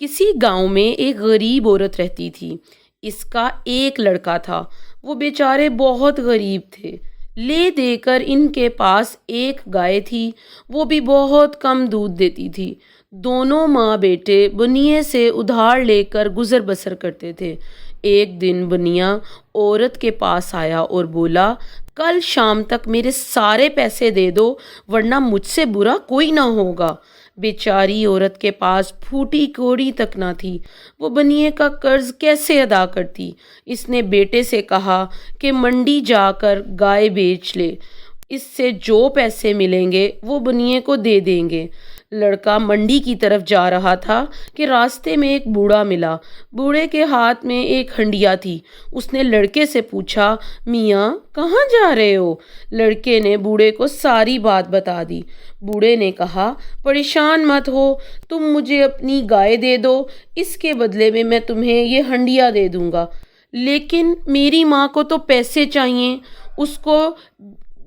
کسی گاؤں میں ایک غریب عورت رہتی تھی۔ اس کا ایک لڑکا تھا۔ وہ بیچارے بہت غریب تھے۔ لے دے کر ان کے پاس ایک گائے تھی، وہ بھی بہت کم دودھ دیتی تھی۔ دونوں ماں بیٹے بنیے سے ادھار لے کر گزر بسر کرتے تھے۔ ایک دن بنیا عورت کے پاس آیا اور بولا، کل شام تک میرے سارے پیسے دے دو ورنہ مجھ سے برا کوئی نہ ہوگا۔ بیچاری عورت کے پاس پھوٹی کوڑی تک نہ تھی۔ وہ بنیے کا قرض کیسے ادا کرتی؟ اس نے بیٹے سے کہا کہ منڈی جا کر گائے بیچ لے، اس سے جو پیسے ملیں گے وہ بنیے کو دے دیں گے۔ لڑکا منڈی کی طرف جا رہا تھا کہ راستے میں ایک بوڑھا ملا۔ بوڑھے کے ہاتھ میں ایک ہنڈیا تھی۔ اس نے لڑکے سے پوچھا، میاں کہاں جا رہے ہو؟ لڑکے نے بوڑھے کو ساری بات بتا دی۔ بوڑھے نے کہا، پریشان مت ہو، تم مجھے اپنی گائے دے دو، اس کے بدلے میں تمہیں یہ ہنڈیا دے دوں گا۔ لیکن میری ماں کو تو پیسے چاہیے، اس کو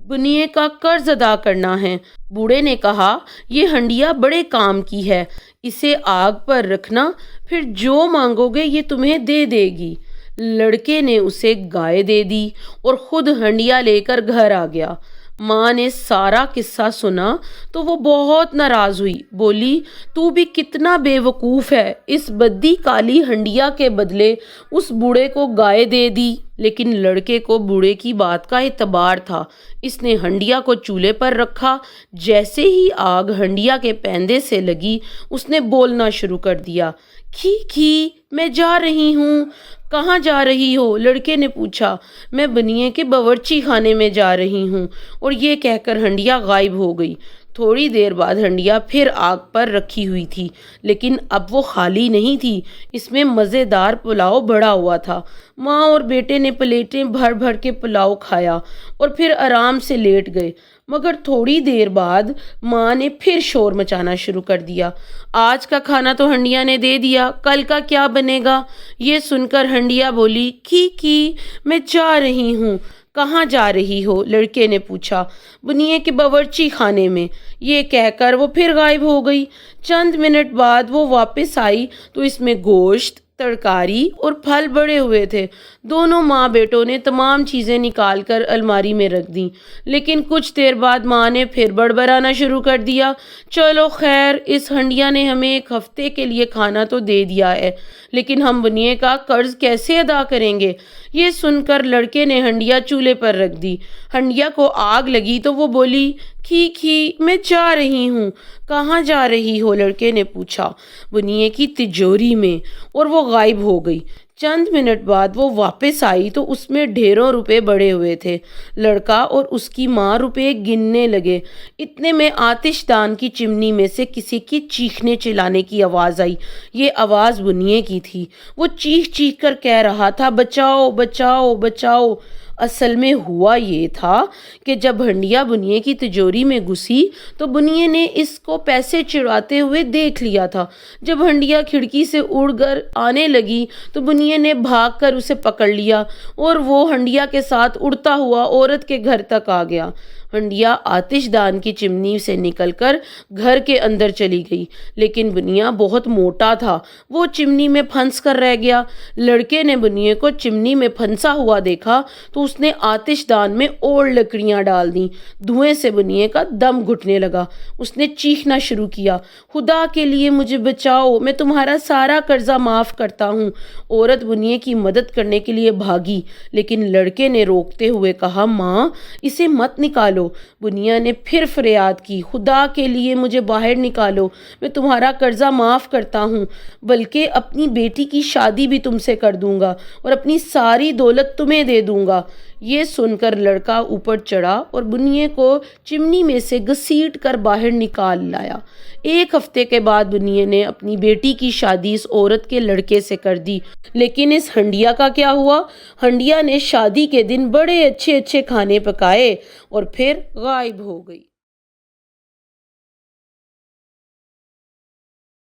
بنیے کا قرض ادا کرنا ہے۔ بوڑھے نے کہا، یہ ہنڈیا بڑے کام کی ہے، اسے آگ پر رکھنا، پھر جو مانگو گے یہ تمہیں دے دے گی۔ لڑکے نے اسے گائے دے دی اور خود ہنڈیا لے کر گھر آ گیا۔ ماں نے سارا قصہ سنا تو وہ بہت ناراض ہوئی، بولی، تو بھی کتنا بے وقوف ہے، اس بدی کالی ہنڈیا کے بدلے اس بوڑھے کو گائے دے دی۔ لیکن لڑکے کو بوڑھے کی بات کا اعتبار تھا۔ اس نے ہنڈیا کو چولہے پر رکھا۔ جیسے ہی آگ ہنڈیا کے پیندے سے لگی، اس نے بولنا شروع کر دیا، کھی کھی میں جا رہی ہوں۔ کہاں جا رہی ہو؟ لڑکے نے پوچھا۔ میں بنیے کے باورچی خانے میں جا رہی ہوں۔ اور یہ کہہ کر ہنڈیا غائب ہو گئی۔ تھوڑی دیر بعد ہنڈیا پھر آگ پر رکھی ہوئی تھی، لیکن اب وہ خالی نہیں تھی، اس میں مزیدار پلاؤ بھرا ہوا تھا۔ ماں اور بیٹے نے پلیٹیں بھر بھر کے پلاؤ کھایا اور پھر آرام سے لیٹ گئے۔ مگر تھوڑی دیر بعد ماں نے پھر شور مچانا شروع کر دیا، آج کا کھانا تو ہنڈیا نے دے دیا، کل کا کیا بنے گا؟ یہ سن کر ہنڈیا بولی، کھی کھی میں جا رہی ہوں۔ کہاں جا رہی ہو؟ لڑکے نے پوچھا۔ بنیے کے باورچی خانے میں۔ یہ کہہ کر وہ پھر غائب ہو گئی۔ چند منٹ بعد وہ واپس آئی تو اس میں گوشت، ترکاری اور پھل بڑے ہوئے تھے۔ دونوں ماں بیٹوں نے تمام چیزیں نکال کر الماری میں رکھ دیں، لیکن کچھ دیر بعد ماں نے پھر بڑبڑانا شروع کر دیا، چلو خیر، اس ہنڈیا نے ہمیں ایک ہفتے کے لیے کھانا تو دے دیا ہے، لیکن ہم بنیے کا قرض کیسے ادا کریں گے؟ یہ سن کر لڑکے نے ہنڈیا چولہے پر رکھ دی۔ ہنڈیا کو آگ لگی تو وہ بولی، کھی کھی میں جا رہی ہوں۔ کہاں جا رہی ہو؟ لڑکے نے پوچھا۔ بنیے کی تجوری میں۔ اور وہ غائب ہو گئی۔ چند منٹ بعد وہ واپس آئی تو اس میں ڈھیروں روپے بڑے ہوئے تھے۔ لڑکا اور اس کی ماں روپے گننے لگے۔ اتنے میں آتش دان کی چمنی میں سے کسی کی چیخنے چلانے کی آواز آئی۔ یہ آواز بنیے کی تھی۔ وہ چیخ چیخ کر کہہ رہا تھا، بچاؤ بچاؤ بچاؤ۔ اصل میں ہوا یہ تھا کہ جب ہنڈیا بنیے کی تجوری میں گھسی تو بنیے نے اس کو پیسے چراتے ہوئے دیکھ لیا تھا۔ جب ہنڈیا کھڑکی سے اڑ کر آنے لگی تو بنیے نے بھاگ کر اسے پکڑ لیا اور وہ ہنڈیا کے ساتھ اڑتا ہوا عورت کے گھر تک آ گیا۔ ہنڈیا آتش دان کی چمنی سے نکل کر گھر کے اندر چلی گئی، لیکن بنیا بہت موٹا تھا، وہ چمنی میں پھنس کر رہ گیا۔ لڑکے نے بنیے کو چمنی میں پھنسا ہوا دیکھا تو اس نے آتش دان میں اور لکڑیاں ڈال دیں۔ دھوئیں سے بنیے کا دم گھٹنے لگا۔ اس نے چیخنا شروع کیا، خدا کے لیے مجھے بچاؤ، میں تمہارا سارا قرضہ معاف کرتا ہوں۔ عورت بنیے کی مدد کرنے کے لیے بھاگی، لیکن لڑکے نے روکتے ہوئے کہا، ماں اسے مت نکالو۔ بنیا نے پھر فریاد کی، خدا کے لیے مجھے باہر نکالو، میں تمہارا قرضہ معاف کرتا ہوں، بلکہ اپنی بیٹی کی شادی بھی تم سے کر دوں گا اور اپنی ساری دولت تمہیں دے دوں گا۔ یہ سن کر لڑکا اوپر چڑھا اور بنیے کو چمنی میں سے گھسیٹ کر باہر نکال لایا۔ ایک ہفتے کے بعد بنیے نے اپنی بیٹی کی شادی اس عورت کے لڑکے سے کر دی، لیکن اس ہنڈیا کا کیا ہوا؟ ہنڈیا نے شادی کے دن بڑے اچھے اچھے کھانے پکائے اور پھر غائب ہو گئی۔